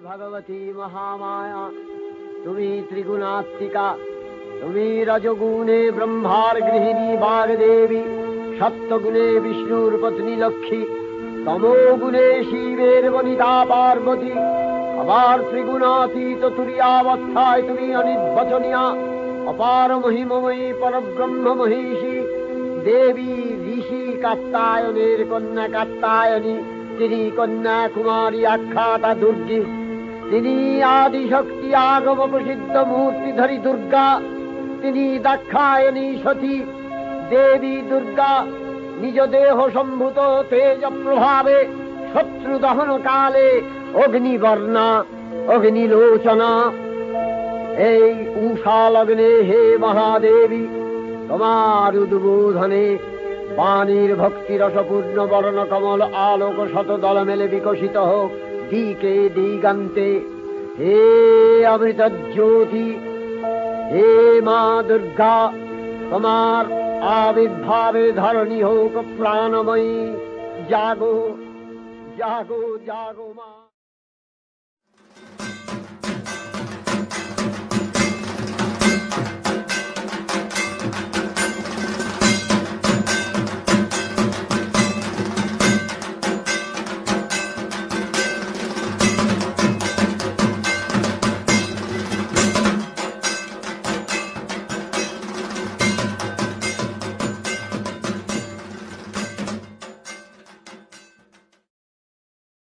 ভগবতী মহামায়া, তুমি ত্রিগুণাত্মিকা। তুমি রজগুণে ব্রহ্মার গৃহিণী বাগদেবী, সপ্তগুণে বিষ্ণুর পত্নী লক্ষ্মী, তমোগুণে শিবের বনিতা পার্বতী, আবার ত্রিগুণাতীত তুরীয়াবস্থায় তুমি অনির্বচনীয়া, অপার মহিমময়ী পরব্রহ্ম মহিষী দেবী, ঋষি কাত্যায়নের কন্যা কাত্যায়নী। তিনি কন্যা কুমারী আখ্যাতা দুর্গী। তিনি আদিশক্তি আগম প্রসিদ্ধ মূর্তিধরী দুর্গা। তিনি দাক্ষায়ণী সতী দেবী দুর্গা। নিজ দেহ সম্ভূত তেজ প্রভাবে শত্রু দহন কালে অগ্নিবর্ণা, অগ্নিলোচনা। এই উষা লগ্নে হে মহাদেবী, তোমার উদ্বোধনে বাণীর ভক্তি রসপূর্ণ বর্ণ কমল আলোক শত দল মেলে বিকশিত হোক দিকে দিগান্তে। হে অমৃত জ্যোতি, হে মা দুর্গা, তোমার আবির্ভাবে ধরণী হোক প্রাণময়ী। জাগো জাগো জাগো মা।